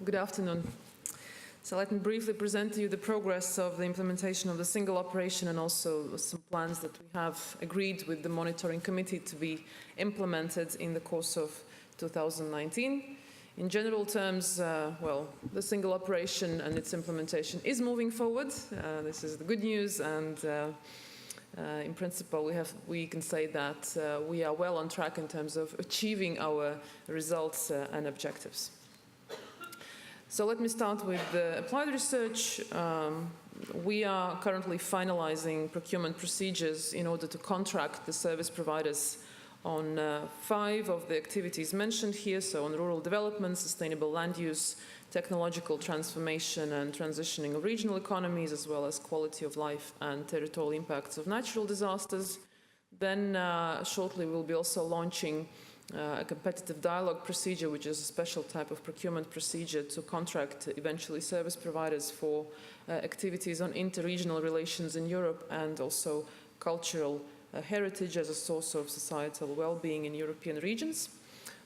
Good afternoon. So let me briefly present to you the progress of the implementation of the single operation and also some plans that we have agreed with the monitoring committee to be implemented in the course of 2019. In general terms, well, the single operation and its implementation is moving forward. This is the good news, and in principle, we can say that we are well on track in terms of achieving our results and objectives. So let me start with the applied research. We are currently finalizing procurement procedures in order to contract the service providers on 5 of the activities mentioned here, so on rural development, sustainable land use, technological transformation and transitioning of regional economies, as well as quality of life and territorial impacts of natural disasters. Then shortly we'll be also launching a competitive dialogue procedure, which is a special type of procurement procedure to contract eventually service providers for activities on inter-regional relations in Europe and also cultural heritage as a source of societal well-being in European regions.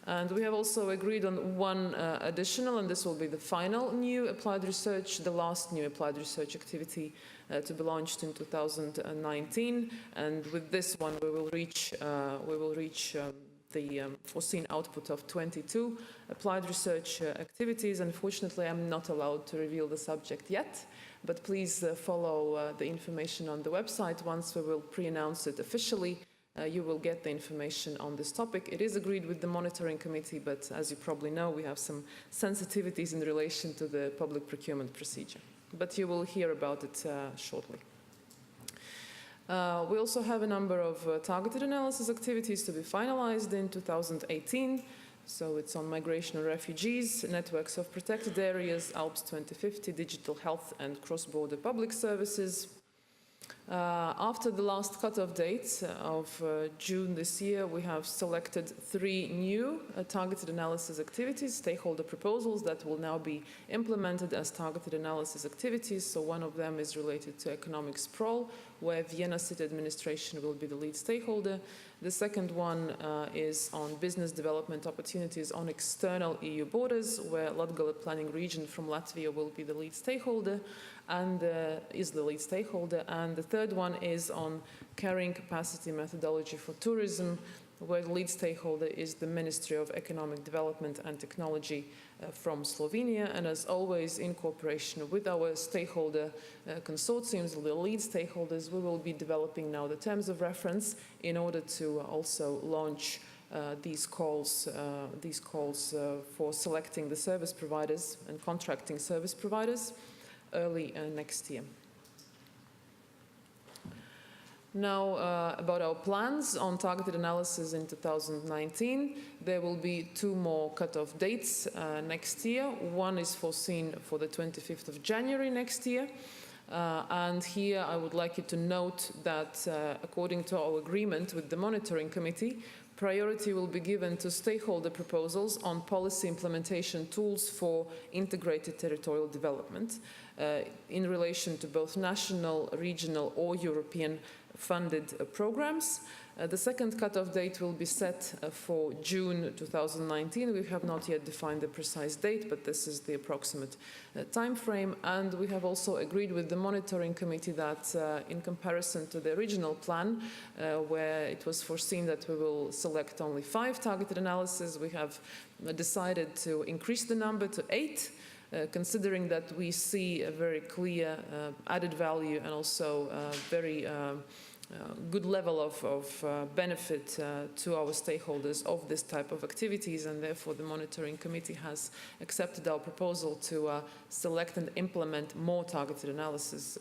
And we have also agreed on one additional, and this will be the final new applied research, the last new applied research activity to be launched in 2019. And with this one, we will reach the foreseen output of 22 applied research activities. Unfortunately, I'm not allowed to reveal the subject yet, but please follow the information on the website. Once we will pre-announce it officially, you will get the information on this topic. It is agreed with the monitoring committee, but as you probably know, we have some sensitivities in relation to the public procurement procedure. But you will hear about it shortly. We also have a number of targeted analysis activities to be finalized in 2018. So it's on migration and refugees, networks of protected areas, Alps 2050, digital health and cross-border public services. After the last cut-off date of June this year, we have selected 3 new targeted analysis activities, stakeholder proposals that will now be implemented as targeted analysis activities. So one of them is related to economic sprawl, where Vienna city administration will be the lead stakeholder. The second one is on business development opportunities on external EU borders, where Latgale planning region from Latvia will be the lead stakeholder and is the lead stakeholder. And the third one is on carrying capacity methodology for tourism, where the lead stakeholder is the Ministry of Economic Development and Technology from Slovenia. And as always, in cooperation with our stakeholder consortiums, the lead stakeholders, we will be developing now the terms of reference in order to also launch these calls for selecting the service providers and contracting service providers early next year. Now, about our plans on targeted analysis in 2019, there will be 2 more cut-off dates next year. One is foreseen for the 25th of January next year. And here I would like you to note that according to our agreement with the monitoring committee, priority will be given to stakeholder proposals on policy implementation tools for integrated territorial development in relation to both national, regional or European funded programs. The second cut-off date will be set for June 2019. We have not yet defined the precise date, but this is the approximate time frame. And we have also agreed with the monitoring committee that in comparison to the original plan, where it was foreseen that we will select only 5 targeted analyses, we have decided to increase the number to 8. Considering that we see a very clear added value and also very good level of benefit to our stakeholders of this type of activities, and therefore the monitoring committee has accepted our proposal to select and implement more targeted analysis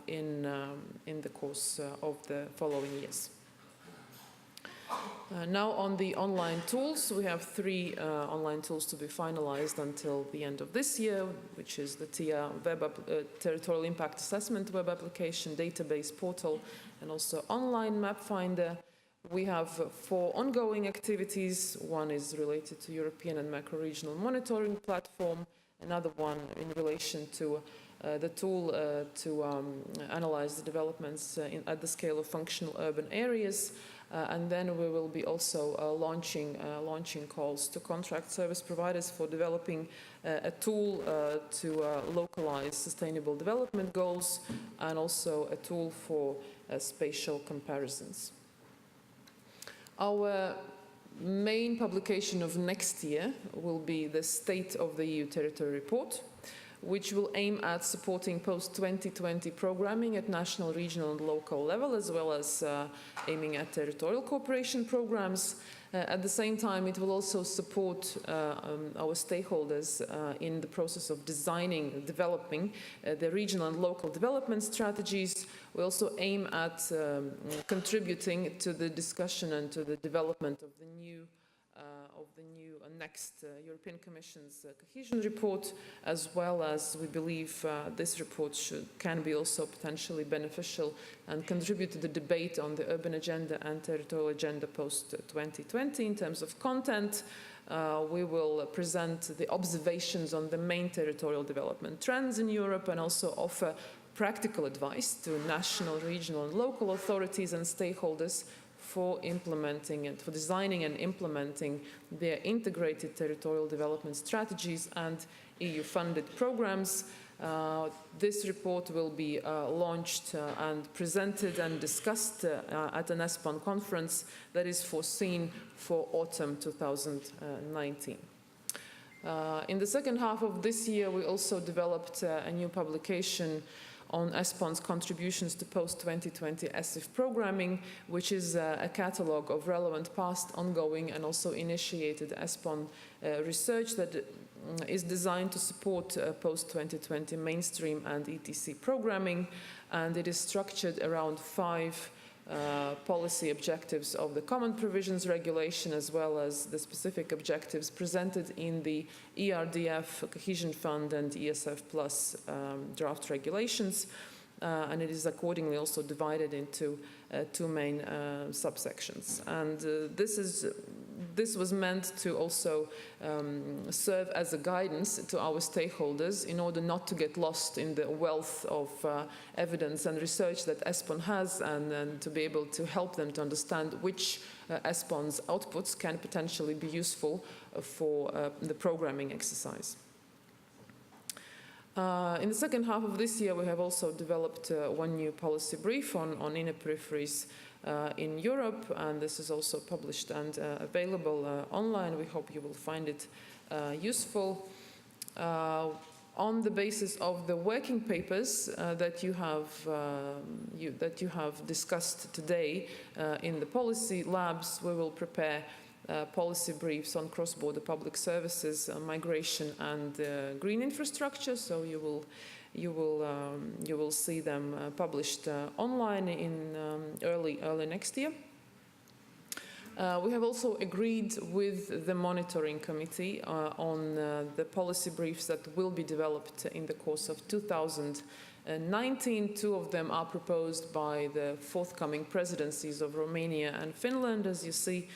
in the course of the following years. Now on the online tools, we have 3 online tools to be finalized until the end of this year, which is the TIA Territorial Impact Assessment web application, database portal, and also online map finder. We have 4 ongoing activities. One is related to European and macro-regional monitoring platform, another one in relation to the tool to analyze the developments at the scale of functional urban areas, And then we will be also launching calls to contract service providers for developing a tool to localize sustainable development goals, and also a tool for spatial comparisons. Our main publication of next year will be the State of the EU Territory Report, which will aim at supporting post-2020 programming at national, regional and local level, as well as aiming at territorial cooperation programs. At the same time, it will also support our stakeholders in the process of designing, developing the regional and local development strategies. We also aim at contributing to the discussion and to the development of the new next European Commission's cohesion report, as well as we believe this report can be also potentially beneficial and contribute to the debate on the urban agenda and territorial agenda post-2020. In terms of content, we will present the observations on the main territorial development trends in Europe, and also offer practical advice to national, regional and local authorities and stakeholders for implementing and for designing and implementing their integrated territorial development strategies and EU-funded programs. This report will be launched and presented and discussed at an ESPON conference that is foreseen for autumn 2019. In the second half of this year, we also developed a new publication on ESPON's contributions to post-2020 ESIF programming, which is a catalogue of relevant past, ongoing and also initiated ESPON research that is designed to support post-2020 mainstream and ETC programming, and it is structured around 5 policy objectives of the Common Provisions Regulation, as well as the specific objectives presented in the ERDF, Cohesion Fund and ESF Plus draft regulations. And it is accordingly also divided into 2 main subsections. And this was meant to also serve as a guidance to our stakeholders in order not to get lost in the wealth of evidence and research that ESPON has, and to be able to help them to understand which ESPON's outputs can potentially be useful for the programming exercise. In the second half of this year, we have also developed one new policy brief on inner peripheries in Europe, and this is also published and available online. We hope you will find it useful. On the basis of the working papers that you have discussed today in the policy labs, we will prepare policy briefs on cross-border public services, migration and green infrastructure. So you will see them published online in early next year. We have also agreed with the monitoring committee on the policy briefs that will be developed in the course of 2019. 2 of them are proposed by the forthcoming presidencies of Romania and Finland. As you see,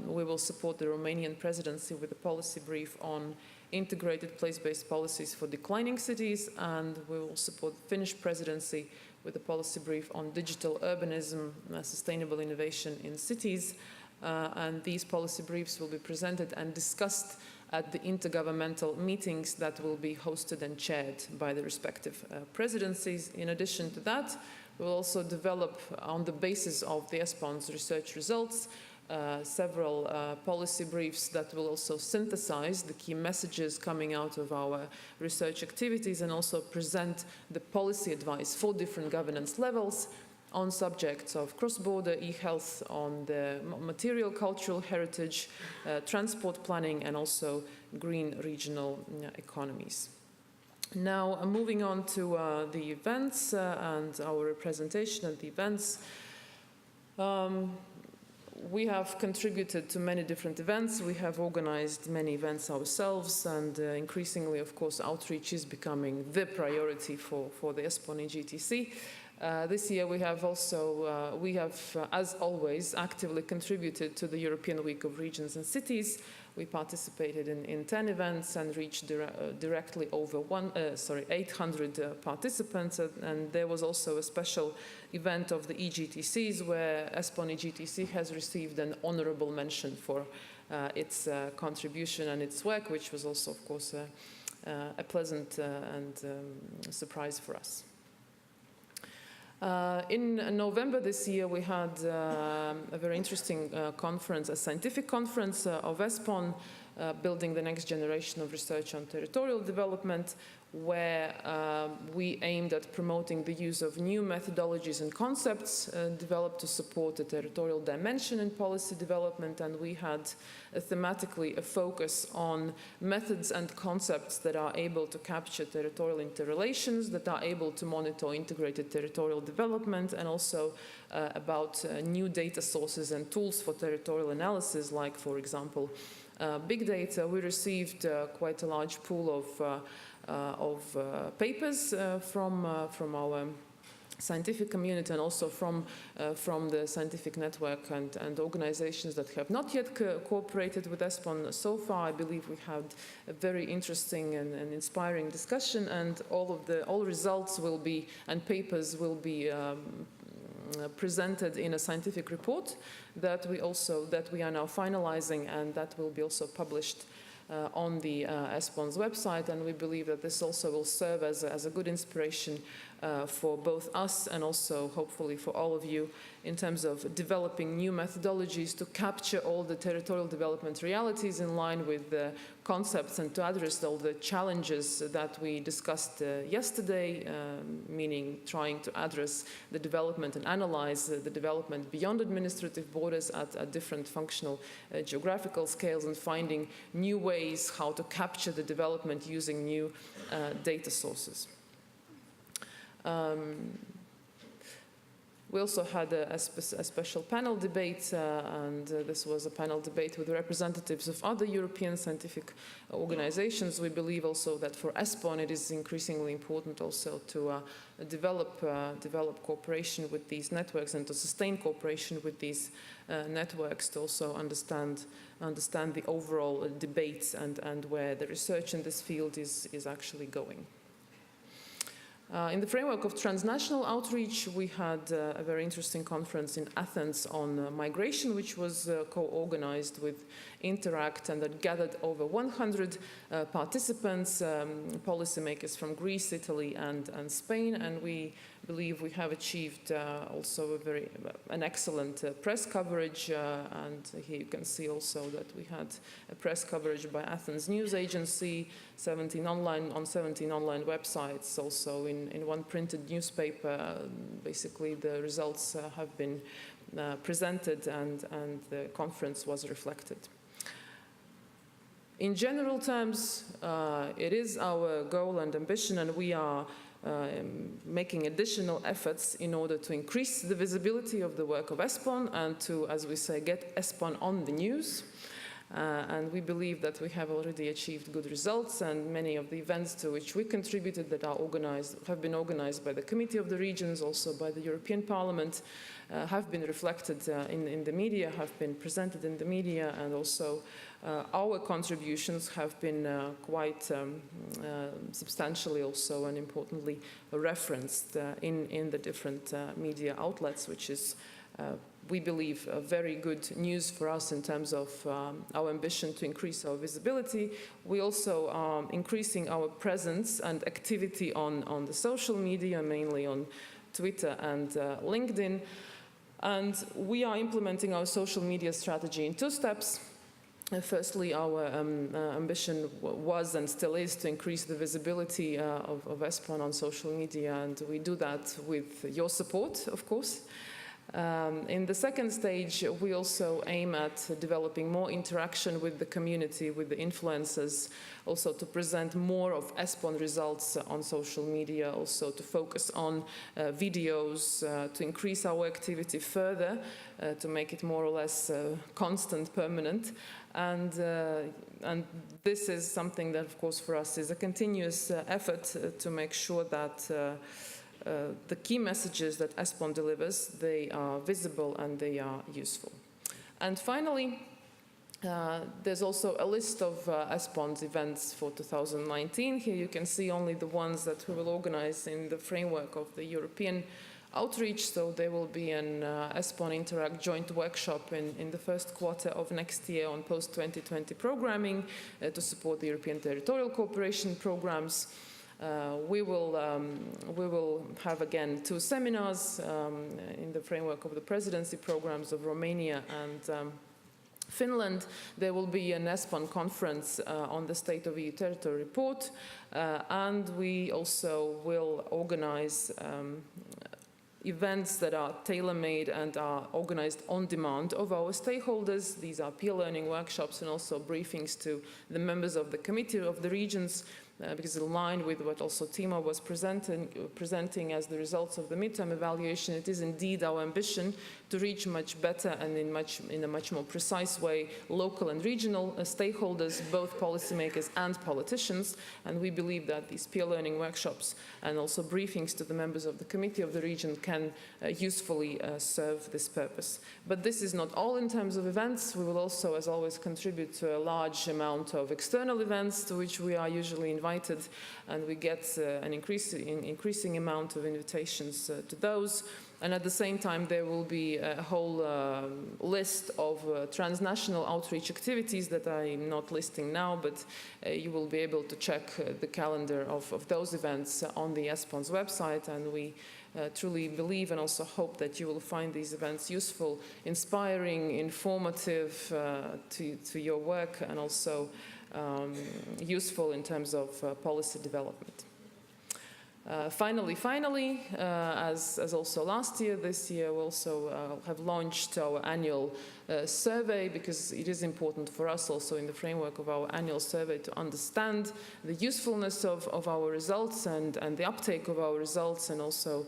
we will support the Romanian presidency with a policy brief on integrated place-based policies for declining cities, and we will support the Finnish presidency with a policy brief on digital urbanism, sustainable innovation in cities. And these policy briefs will be presented and discussed at the intergovernmental meetings that will be hosted and chaired by the respective presidencies. In addition to that, we will also develop, on the basis of the ESPON's research results, several policy briefs that will also synthesize the key messages coming out of our research activities, and also present the policy advice for different governance levels on subjects of cross-border e-health, on the material cultural heritage, transport planning, and also green regional economies. Now, moving on to the events and our representation at the events. We have contributed to many different events. We have organized many events ourselves, and increasingly, of course, outreach is becoming the priority for the ESPON EGTC. This year we have also, as always, actively contributed to the European Week of Regions and Cities. We participated in 10 events and reached directly over 800 participants. And there was also a special event of the EGTCs where ESPON EGTC has received an honorable mention for its contribution and its work, which was also, of course, a pleasant surprise for us. In November this year, we had a very interesting conference, a scientific conference of ESPON, Building the Next Generation of Research on Territorial Development, where we aimed at promoting the use of new methodologies and concepts developed to support the territorial dimension in policy development. And we had thematically a focus on methods and concepts that are able to capture territorial interrelations, that are able to monitor integrated territorial development, and also about new data sources and tools for territorial analysis, like, for example, big data. We received quite a large pool of papers from our scientific community, and also from the scientific network and organizations that have not yet cooperated with ESPON so far. I believe we had a very interesting and inspiring discussion, and all results will be, and papers will be presented in a scientific report that we are now finalizing, and that will be also published on the ESPON's website. And we believe that this also will serve as a good inspiration for both us and also hopefully for all of you in terms of developing new methodologies to capture all the territorial development realities in line with the concepts and to address all the challenges that we discussed yesterday, meaning trying to address the development and analyze the development beyond administrative borders at different functional geographical scales, and finding new ways how to capture the development using new data sources. We also had a special panel debate, and this was a panel debate with representatives of other European scientific organizations. We believe also that for ESPON it is increasingly important also to develop cooperation with these networks and to sustain cooperation with these networks to also understand the overall debates and where the research in this field is actually going. In the framework of transnational outreach, we had a very interesting conference in Athens on migration, which was co-organized with Interact, and that gathered over 100 participants, policymakers from Greece, Italy, and Spain. And we believe we have achieved also an excellent press coverage. And here you can see also that we had a press coverage by Athens News Agency, 17 online websites, also in one printed newspaper. Basically, the results have been presented, and the conference was reflected. In general terms, it is our goal and ambition, and we are making additional efforts in order to increase the visibility of the work of ESPON and to, as we say, get ESPON on the news. And we believe that we have already achieved good results, and many of the events to which we contributed that are have been organized by the Committee of the Regions, also by the European Parliament, have been reflected in the media, have been presented in the media, and also our contributions have been quite substantially also and importantly referenced in the different media outlets, which is we believe very good news for us in terms of our ambition to increase our visibility. We also are increasing our presence and activity on the social media, mainly on Twitter and LinkedIn. And we are implementing our social media strategy in 2 steps. Firstly, our ambition was and still is to increase the visibility of ESPON on social media, and we do that with your support, of course. In the second stage, we also aim at developing more interaction with the community, with the influencers, also to present more of ESPON results on social media, also to focus on videos, to increase our activity further, to make it more or less constant, permanent. And this is something that, of course, for us is a continuous effort to make sure that the key messages that ESPON delivers, they are visible and they are useful. And finally, there's also a list of ESPON's events for 2019. Here you can see only the ones that we will organize in the framework of the European outreach. So there will be an ESPON Interact joint workshop in the first quarter of next year on post-2020 programming to support the European Territorial Cooperation programs. We will have again 2 seminars in the framework of the presidency programs of Romania and Finland. There will be an ESPON conference on the State of EU Territory report, and we also will organize events that are tailor-made and are organized on demand of our stakeholders. These are peer learning workshops and also briefings to the members of the Committee of the Regions, because in line with what also Timo was presenting as the results of the midterm evaluation, it is indeed our ambition to reach much better and in a much more precise way local and regional stakeholders, both policymakers and politicians. And we believe that these peer learning workshops and also briefings to the members of the Committee of the Region can usefully serve this purpose. But this is not all in terms of events. We will also, as always, contribute to a large amount of external events to which we are usually invited, and we get an increasing amount of invitations to those. And at the same time, there will be a whole list of transnational outreach activities that I'm not listing now, but you will be able to check the calendar of those events on the ESPON's website. And we truly believe and also hope that you will find these events useful, inspiring, informative to your work, and also useful in terms of policy development. Finally, as also last year, this year we also have launched our annual survey, because it is important for us also in the framework of our annual survey to understand the usefulness of our results and the uptake of our results, and also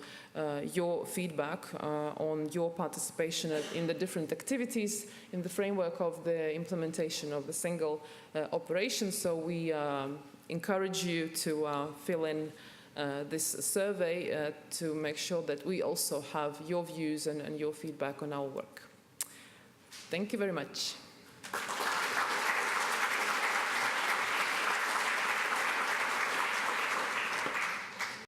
your feedback on your participation in the different activities in the framework of the implementation of the single operation. So we encourage you to fill in this survey to make sure that we also have your views and your feedback on our work. Thank you very much.